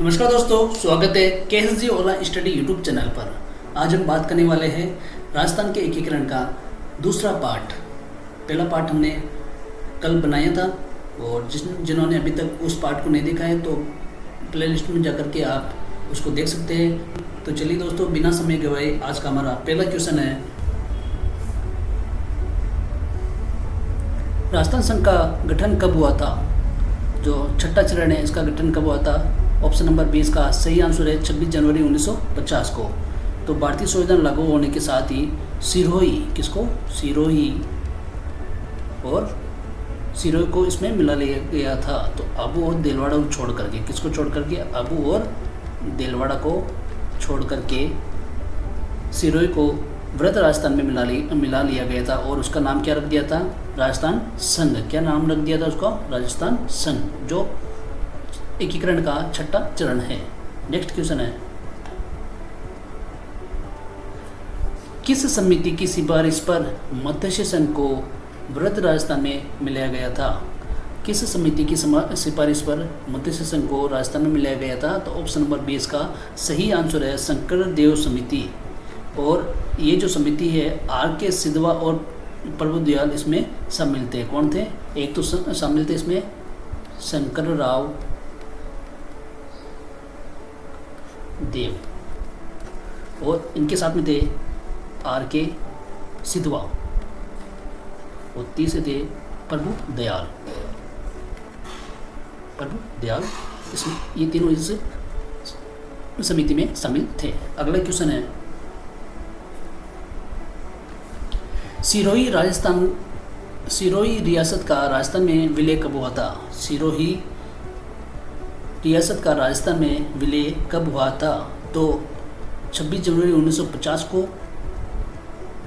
नमस्कार दोस्तों, स्वागत है KSG online study YouTube channel पर। आज हम बात करने वाले हैं राजस्थान के एकीकरण का दूसरा पार्ट। पहला पार्ट हमने कल बनाया था और जिन्होंने अभी तक उस पार्ट को नहीं देखा है तो प्लेलिस्ट में जाकर के आप उसको देख सकते हैं। तो चलिए दोस्तों, बिना समय गवाए आज का हमारा पहला क्वेश्चन है, राजस्थान संघ का गठन कब हुआ था? जो छठा चरण है इसका गठन कब हुआ था? ऑप्शन नंबर 20 का सही आंसर है 26 जनवरी 1950 को। तो भारतीय संविधान लागू होने के साथ ही सिरोही को इसमें मिला लिया गया था। तो आबू और देलवाड़ा को छोड़ करके, किसको छोड़ करके? आबू और देलवाड़ा को छोड़ करके सिरोही को वृहत राजस्थान में मिला लिया गया था और उसका नाम क्या रख दिया था? राजस्थान संघ। क्या नाम रख दिया था उसका? राजस्थान संघ, जो एकीकरण का छठा चरण है। नेक्स्ट क्वेश्चन है, किस समिति की सिफारिश पर मत्स्य संघ को वृहत राजस्थान में मिलाया गया था? किस समिति की सिफारिश पर मत्स्य संघ को राजस्थान में मिलाया गया था? तो ऑप्शन नंबर 20 का सही आंसर है शंकर देव समिति। और ये जो समिति है R.K. सिद्धवा और प्रभु दयाल इसमें शामिल थे। कौन थे? एक तो शामिल थे इसमें शंकर राव देव और इनके साथ में थे R.K. सिद्धवा और तीसरे थे प्रभु दयाल। इसमें ये तीनों इस समिति में शामिल थे। अगला क्वेश्चन है, सिरोही रियासत का राजस्थान में विलय कब हुआ था? सिरोही रियासत का राजस्थान में विलय कब हुआ था? तो 26 जनवरी 1950 को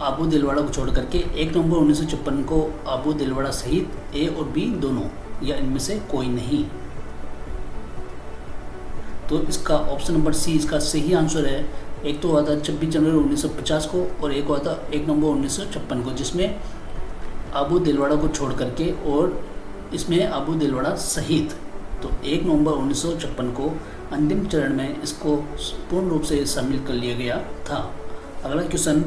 आबू देलवाड़ा को छोड़ करके 1 नवंबर 1956 को आबू देलवाड़ा सहित ए और बी दोनों या इनमें से कोई नहीं। तो इसका ऑप्शन नंबर सी इसका सही आंसर है। एक तो हुआ था 26 जनवरी 1950 को और एक हुआ था 1 नवंबर 1956 को, जिसमें आबू देलवाड़ा को छोड़ करके और इसमें आबू देलवाड़ा सहित। तो 1 नवंबर 1956 को अंतिम चरण में इसको पूर्ण रूप से शामिल कर लिया गया था। अगला क्वेश्चन,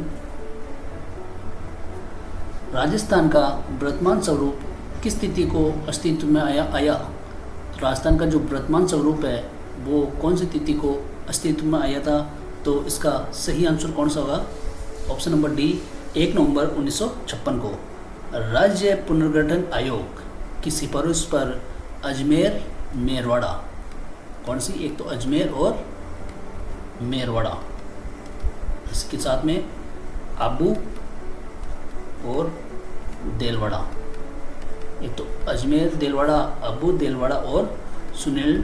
राजस्थान का वर्तमान स्वरूप किस तिथि को अस्तित्व में आया? राजस्थान का जो वर्तमान स्वरूप है वो कौन सी तिथि को अस्तित्व में आया था? तो इसका सही आंसर कौन सा होगा? ऑप्शन नंबर डी 1 नवंबर 1956 को। राज्य पुनर्गठन आयोग की सिफारिश पर अजमेर मेरवाड़ा, कौन सी? एक तो अजमेर और मेरवाड़ा, इसके साथ में आबू और देलवाड़ा। एक तो अजमेर देलवाड़ा, आबू देलवाड़ा और सुनील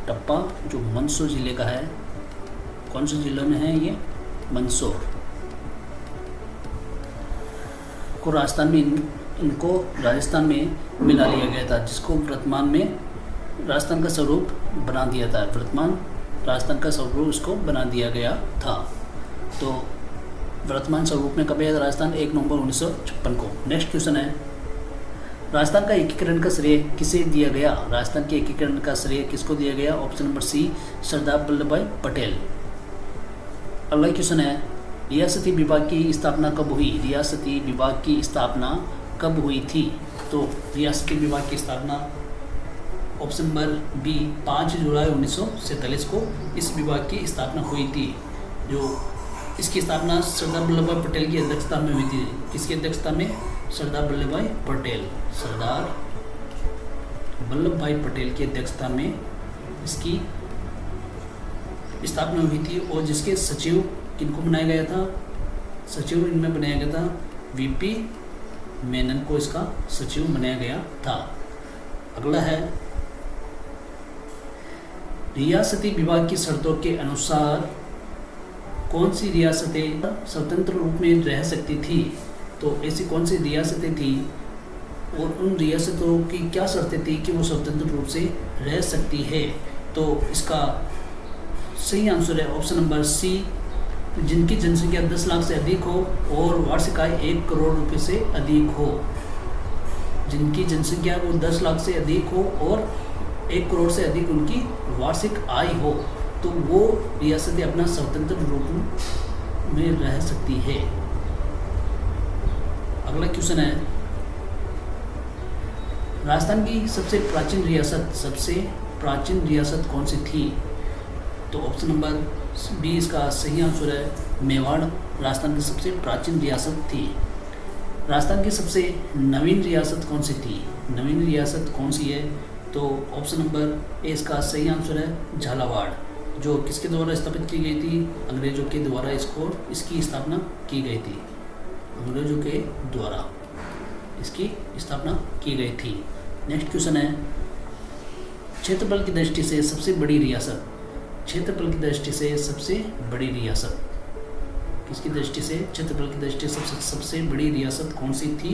टप्पा जो मंदसौर जिले का है। कौन से जिले में है ये? मंदसौर को इनको राजस्थान में मिला लिया गया था, जिसको वर्तमान में राजस्थान का स्वरूप बना दिया था। वर्तमान राजस्थान का स्वरूप इसको बना दिया गया था। तो वर्तमान स्वरूप में कब आया था राजस्थान? 1 नवंबर 1956 को। नेक्स्ट क्वेश्चन है, राजस्थान का एकीकरण का श्रेय किसे दिया गया? राजस्थान के एकीकरण का श्रेय किसको दिया गया? ऑप्शन नंबर सी सरदार वल्लभ भाई पटेल। अगला क्वेश्चन है, रियासती विभाग की स्थापना कब हुई? रियासती विभाग की स्थापना कब हुई थी? तो रियासती विभाग की स्थापना ऑप्शन नंबर बी 5 जुलाई 1947 को इस विभाग की स्थापना हुई थी। जो इसकी स्थापना सरदार वल्लभ भाई पटेल की अध्यक्षता में हुई थी। किसकी अध्यक्षता में? सरदार वल्लभ भाई पटेल। सरदार वल्लभ भाई पटेल की अध्यक्षता में इसकी स्थापना हुई थी और जिसके सचिव किनको बनाया गया था? सचिव इनमें बनाया गया था वीपी मेनन को इसका सचिव बनाया गया था। अगला है, रियासती विभाग की शर्तों के अनुसार कौन सी रियासतें स्वतंत्र रूप में रह सकती थी? तो ऐसी कौन सी रियासतें थी और उन रियासतों की क्या शर्तें थी कि वो स्वतंत्र रूप से रह सकती है? तो इसका सही आंसर है ऑप्शन नंबर सी, जिनकी जनसंख्या 10 लाख से अधिक हो और वार्षिक आय 1 करोड़ रुपए से अधिक हो। जिनकी जनसंख्या वो 10 लाख से अधिक हो और 1 करोड़ से अधिक उनकी वार्षिक आय हो, तो वो रियासतें अपना स्वतंत्र रूप में रह सकती है। अगला क्वेश्चन है, राजस्थान की सबसे प्राचीन रियासत कौन सी थी? तो ऑप्शन नंबर बी इसका सही आंसर है मेवाड़ राजस्थान की सबसे प्राचीन रियासत थी। राजस्थान की सबसे नवीन रियासत कौन सी थी? नवीन रियासत कौन सी है? तो ऑप्शन नंबर ए इसका सही आंसर है झालावाड़, जो किसके द्वारा स्थापित की गई थी? अंग्रेजों के द्वारा इसकी स्थापना की गई थी। अंग्रेजों के द्वारा इसकी स्थापना की गई थी। नेक्स्ट क्वेश्चन है, क्षेत्रफल की दृष्टि से सबसे बड़ी रियासत। क्षेत्रफल की दृष्टि से सबसे बड़ी रियासत किसकी दृष्टि से? क्षेत्रफल की दृष्टि से सबसे बड़ी रियासत कौन सी थी?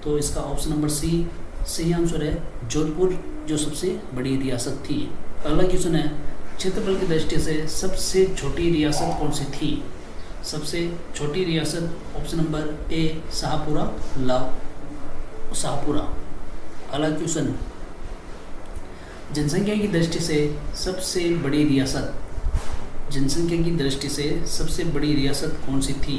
तो इसका ऑप्शन नंबर सी सही आंसर है जोधपुर, जो सबसे बड़ी रियासत थी। अगला क्वेश्चन है, क्षेत्रफल की दृष्टि से सबसे छोटी रियासत कौन सी थी? सबसे छोटी रियासत ऑप्शन नंबर ए शाहपुरा। अगला क्वेश्चन, जनसंख्या की दृष्टि से सबसे बड़ी रियासत। जनसंख्या की दृष्टि से सबसे बड़ी रियासत कौन सी थी?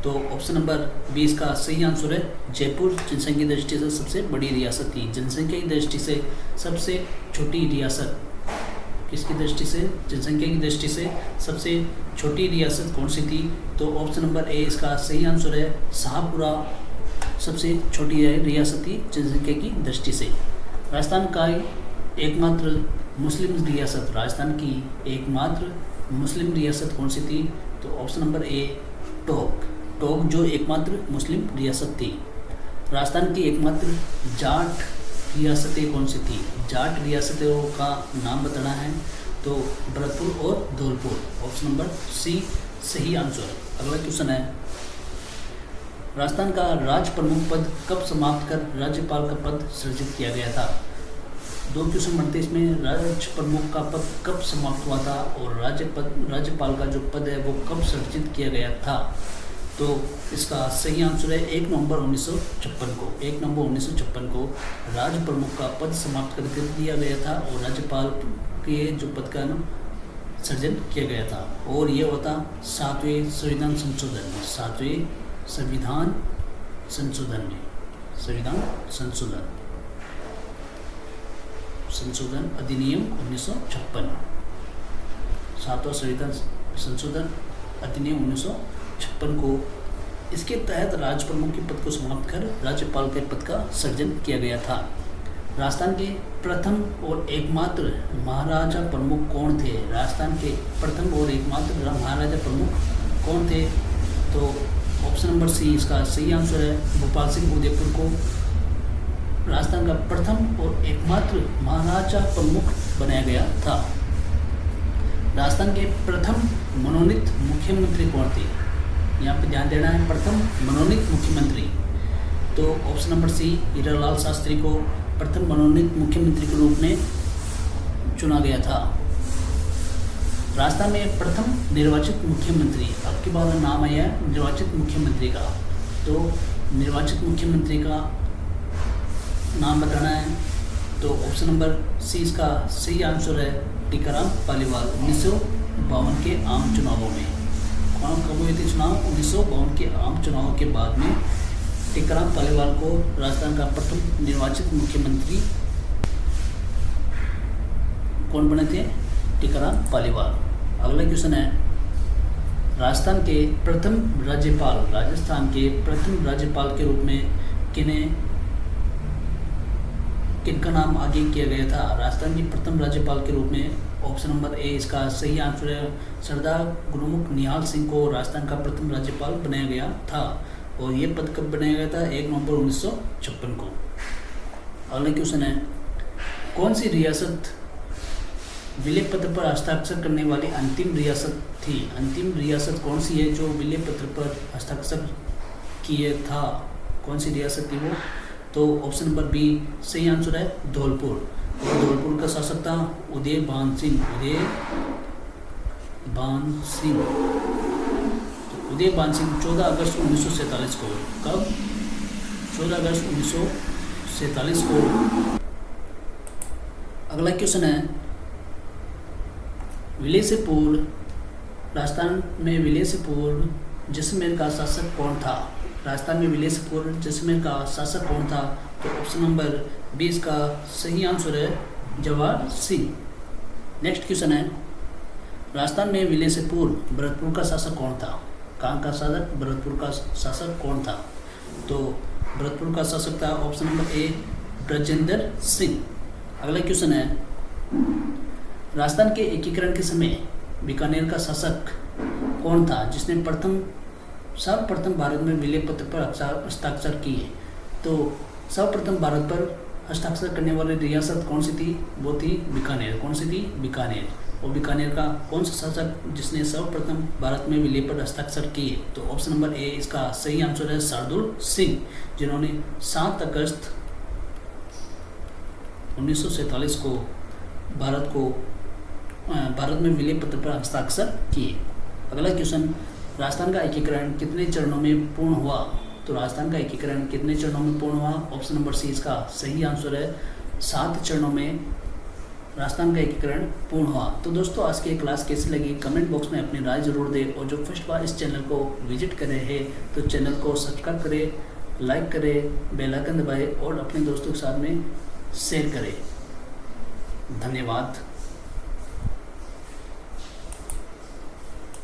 तो ऑप्शन नंबर 20 का सही आंसर है जयपुर, जनसंख्या की दृष्टि से सबसे बड़ी रियासत थी। जनसंख्या की दृष्टि से सबसे छोटी रियासत किसकी दृष्टि से? जनसंख्या की दृष्टि से सबसे छोटी रियासत कौन सी थी? तो ऑप्शन नंबर ए इसका सही आंसर है शाहपुरा, सबसे छोटी रियासत थी जनसंख्या की दृष्टि से। राजस्थान का एकमात्र मुस्लिम रियासत, राजस्थान की एकमात्र मुस्लिम रियासत कौन सी थी? तो ऑप्शन नंबर ए टोंक, जो एकमात्र मुस्लिम रियासत थी। राजस्थान की एकमात्र जाट रियासतें कौन सी थी? जाट रियासतों का नाम बताना है, तो भरतपुर और धौलपुर। ऑप्शन नंबर सी सही आंसर। अगला क्वेश्चन है, राजस्थान का राज्य प्रमुख पद कब समाप्त कर राज्यपाल का पद सृजित किया गया था? 2 क्वेश्चन बनते हैं इसमें। राज्य प्रमुख का पद कब समाप्त हुआ था और राज्यपाल का जो पद है वो कब सृजित किया गया था? तो इसका सही आंसर है 1 नवंबर 1956 को। 1 नवंबर 1956 को राज्य प्रमुख का पद समाप्त कर दिया गया था और राज्यपाल के जो पद का सृजन किया गया था, और ये होता 7वें संविधान संशोधन में। 7वें संविधान संशोधन अधिनियम 1956। 7वां संविधान संशोधन अधिनियम 1956 को, इसके तहत राज्य प्रमुख के पद को समाप्त कर राज्यपाल के पद का सृजन किया गया था। राजस्थान के प्रथम और एकमात्र महाराजा प्रमुख कौन थे? राजस्थान के प्रथम और एकमात्र महाराजा प्रमुख कौन थे? तो ऑप्शन नंबर सी इसका सही आंसर है भोपाल सिंह उदयपुर को राजस्थान का प्रथम और एकमात्र महाराजा प्रमुख बनाया गया था। राजस्थान के प्रथम मनोनीत मुख्यमंत्री कौन थे? यहाँ पे ध्यान देना है, प्रथम मनोनीत मुख्यमंत्री। तो option number C Hiralal Shastri को प्रथम मनोनीत मुख्यमंत्री के रूप में चुना गया था। राजस्थान में प्रथम निर्वाचित मुख्यमंत्री, अब की बार नाम आया है निर्वाचित मुख्यमंत्री का, तो निर्वाचित मुख्यमंत्री का नाम बताना है। तो ऑप्शन नंबर सी इसका सही आंसर है टीकाराम पालीवाल। 1952 के आम चुनावों में, कब हुए थे चुनाव? 1952 के आम चुनाव के बाद में टीकाराम पालीवाल को राजस्थान का प्रथम निर्वाचित मुख्यमंत्री कौन बने थे? टीकाराम पालीवाल। अगला क्वेश्चन है, राजस्थान के प्रथम राज्यपाल, राजस्थान के प्रथम राज्यपाल के रूप में किनका नाम आगे किया गया था? राजस्थान के प्रथम राज्यपाल के रूप में ऑप्शन नंबर ए इसका सही आंसर है सरदार गुरुमुख निहाल सिंह को राजस्थान का प्रथम राज्यपाल बनाया गया था, और ये पद कब बनाया गया था? 1 नवंबर 1956 को। अगला क्वेश्चन है, कौन सी रियासत विलय पत्र पर हस्ताक्षर करने वाली अंतिम रियासत थी? अंतिम रियासत कौन सी है जो विलय पत्र पर हस्ताक्षर किए था? कौन सी रियासत थी वो? तो ऑप्शन नंबर बी सही आंसर है धौलपुर। धौलपुर का शासक था उदयभान सिंह। उदयभान सिंह 14 अगस्त 1947 को, कब? 14 अगस्त 1947 को। अगला क्वेश्चन है, विलय से पूर्व राजस्थान में विलय से पूर्व जैसलमेर का शासक कौन था? राजस्थान में विलय से पूर्व जैसलमेर का शासक कौन था? तो ऑप्शन नंबर 20 का सही आंसर है जवाहर सिंह। नेक्स्ट क्वेश्चन है, राजस्थान में विलय से पूर्व भरतपुर का शासक कौन था? कहाँ का शासक? भरतपुर का शासक कौन था? तो भरतपुर का शासक था option number A Brajendra Singh. अगला क्वेश्चन है, राजस्थान के एकीकरण के समय बीकानेर का शासक कौन था जिसने सर्वप्रथम भारत में विलय पत्र पर हस्ताक्षर किए? तो सर्वप्रथम भारत पर हस्ताक्षर करने वाली रियासत कौन सी थी? वो थी बीकानेर। कौन सी थी? बीकानेर। और बीकानेर का कौन सा शासक जिसने सर्वप्रथम भारत में विलय पर हस्ताक्षर किए? तो ऑप्शन नंबर ए इसका सही आंसर है शार्दुल सिंह, जिन्होंने 7 अगस्त 1947 को भारत में विलय पत्र पर हस्ताक्षर किए। अगला क्वेश्चन, राजस्थान का एकीकरण कितने चरणों में पूर्ण हुआ? तो राजस्थान का एकीकरण कितने चरणों में पूर्ण हुआ? ऑप्शन नंबर सी इसका सही आंसर है 7 चरणों में राजस्थान का एकीकरण पूर्ण हुआ। तो दोस्तों, आज की क्लास कैसी लगी कमेंट बॉक्स में अपनी राय जरूर दें, और जो फर्स्ट बार इस चैनल को विजिट कर रहे हैं तो चैनल को सब्सक्राइब करें, लाइक करें, बेल आइकन दबाएं और अपने दोस्तों के साथ में शेयर करें। धन्यवाद।